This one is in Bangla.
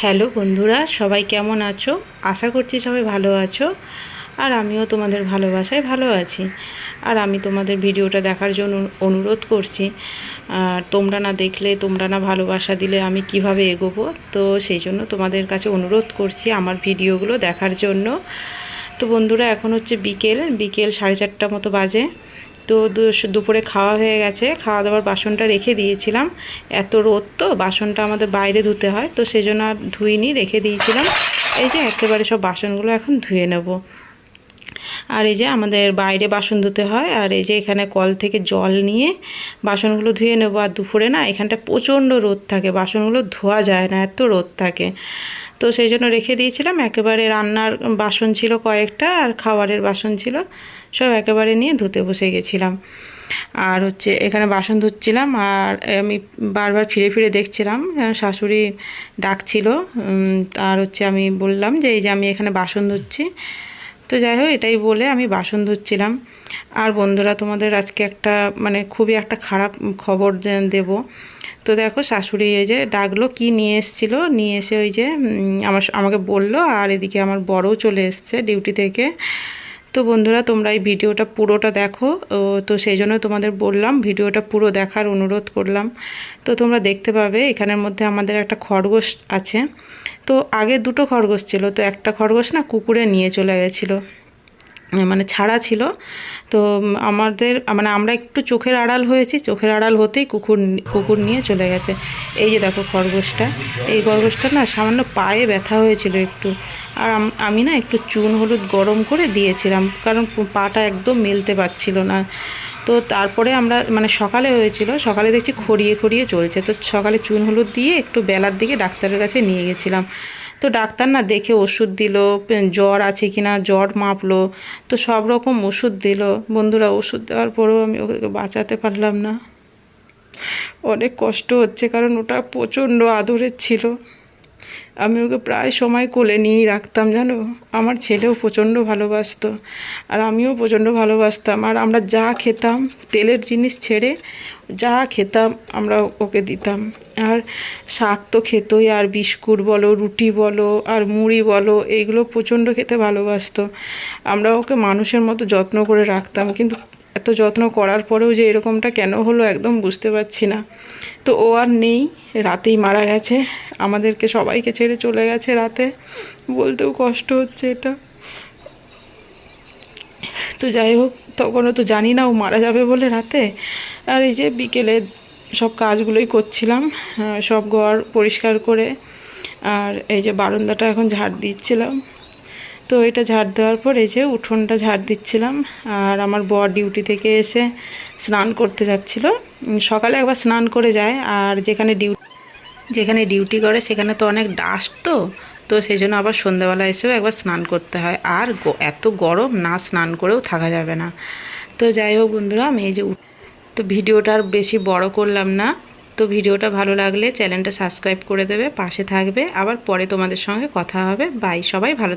হ্যালো বন্ধুরা, সবাই কেমন আছো? আশা করছি সবাই ভালো আছো। আর আমিও তোমাদের ভালোবাসায় ভালো আছি। আর আমি তোমাদের ভিডিওটা দেখার জন্য অনুরোধ করছি। তোমরা না দেখলে, তোমরা না ভালোবাসা দিলে আমি কিভাবে এগোবো? তো সেই জন্য তোমাদের কাছে অনুরোধ করছি আমার ভিডিওগুলো দেখার জন্য। তো বন্ধুরা, এখন হচ্ছে বিকেল 4:30 মতো বাজে। তো দুপুরে খাওয়া হয়ে গেছে, খাওয়া দাওয়ার বাসনটা রেখে দিয়েছিলাম। এত রোদ তো বাসনটা আমাদের বাইরে ধুতে হয়, তো সেই জন্য আর ধুইনি, রেখে দিয়েছিলাম। এই যে একেবারে সব বাসনগুলো এখন ধুয়ে নেব। আর এই যে আমাদের বাইরে বাসন ধুতে হয়, আর এই যে এখানে কল থেকে জল নিয়ে বাসনগুলো ধুয়ে নেবো। আর দুপুরে না এখানটা প্রচণ্ড রোদ থাকে, বাসনগুলো ধোয়া যায় না, এত রোদ থাকে। তো সেই জন্য রেখে দিয়েছিলাম। একেবারে রান্নার বাসন ছিল কয়েকটা, আর খাবারের বাসন ছিল, সব একেবারে নিয়ে ধুতে বসে গেছিলাম। আর হচ্ছে এখানে বাসন ধুচ্ছিলাম, আর আমি বারবার ফিরে ফিরে দেখছিলাম, শাশুড়ি ডাকছিল। আর হচ্ছে আমি বললাম যে এই যে আমি এখানে বাসন ধুচ্ছি। তো যাই হোক, এটাই বলে আমি বাসন ধুচ্ছিলাম। আর বন্ধুরা, তোমাদের আজকে একটা খুবই একটা খারাপ খবর দেব। তো দেখো, শাশুড়ি এই যে ডাকলো, কি নিয়ে এসেছিলো, নিয়ে এসে ওই যে আমাকে বললো। আর এদিকে আমার বড়ও চলে এসছে ডিউটি থেকে। তো বন্ধুরা, তোমরা এই ভিডিওটা পুরোটা দেখো। তো সেই জন্য তোমাদের বললাম ভিডিওটা পুরো দেখার অনুরোধ করলাম। তো তোমরা দেখতে পাবে এখানের মধ্যে আমাদের একটা খরগোশ আছে। তো আগে দুটো খরগোশ ছিল, তো একটা খরগোশ না কুকুরে নিয়ে চলে গেছিলো, ছাড়া ছিল। তো আমাদের আমরা একটু চোখের আড়াল হয়েছি, চোখের আড়াল হতেই কুকুর নিয়ে চলে গেছে। এই যে দেখো খরগোশটা, এই খরগোশটা না সামান্য পায়ে ব্যথা হয়েছিল একটু। আর আমি না একটু চুন হলুদ গরম করে দিয়েছিলাম, কারণ পাটা একদম মেলতে পারছিল না। তো তারপরে আমরা সকালে হয়েছিল, সকালে দেখছি খড়িয়ে খড়িয়ে চলছে। তো সকালে চুন হলুদ দিয়ে একটু বেলার দিকে ডাক্তারের কাছে নিয়ে গেছিলাম। তো ডাক্তার না দেখে ওষুধ দিল, জ্বর আছে কি না জ্বর মাপলো, তো সব রকম ওষুধ দিল। বন্ধুরা, ওষুধ দেওয়ার পরেও আমি ওকে বাঁচাতে পারলাম না। অনেক কষ্ট হচ্ছে, কারণ ওটা প্রচণ্ড আদরের ছিল। আমি ওকে প্রায় সময় কোলে নিয়েই রাখতাম, জানো। আমার ছেলেও প্রচণ্ড ভালোবাসতো, আর আমিও প্রচণ্ড ভালোবাসতাম। আর আমরা যা খেতাম, তেলের জিনিস ছেড়ে যা খেতাম আমরা ওকে দিতাম। আর শাক তো খেতই, আর বিস্কুট বলো, রুটি বলো, আর মুড়ি বলো, এইগুলো প্রচণ্ড খেতে ভালোবাসতো। আমরা ওকে মানুষের মতো যত্ন করে রাখতাম, কিন্তু এত যত্ন করার পরেও যে এরকমটা কেন হলো একদম বুঝতে পারছি না। তো ও আর নেই, রাতেই মারা গেছে, আমাদেরকে সবাইকে ছেড়ে চলে গেছে রাতে। বলতেও কষ্ট হচ্ছে এটা। তো যাই হোক, তখনও তো জানি না ও মারা যাবে বলে রাতে। আর এই যে বিকেলে সব কাজগুলোই করছিলাম, সব ঘর পরিষ্কার করে। আর এই যে বারান্দাটা এখন ঝাড় দিচ্ছিলাম। তো এটা ঝাড় দেওয়ার পর এই যে উঠোনটা ঝাড় দিচ্ছিলাম। আর আমার বর ডিউটি থেকে এসে স্নান করতে যাচ্ছিল। সকালে একবার স্নান করে যায়, আর যেখানে ডিউটি করে সেখানে তো অনেক ডাস্ট, তো তো সেই জন্য আবার সন্ধ্যাবেলা এসেও একবার স্নান করতে হয়। আর এত গরম, না স্নান করেও থাকা যাবে না। তো যাই হোক বন্ধুরা, আমি এই যে তো ভিডিওটা আর বেশি বড় করলাম না। তো ভিডিওটা ভালো লাগলে চ্যানেলটা সাবস্ক্রাইব করে দেবে, পাশে থাকবে। আবার পরে তোমাদের সঙ্গে কথা হবে। বাই, সবাই ভালো।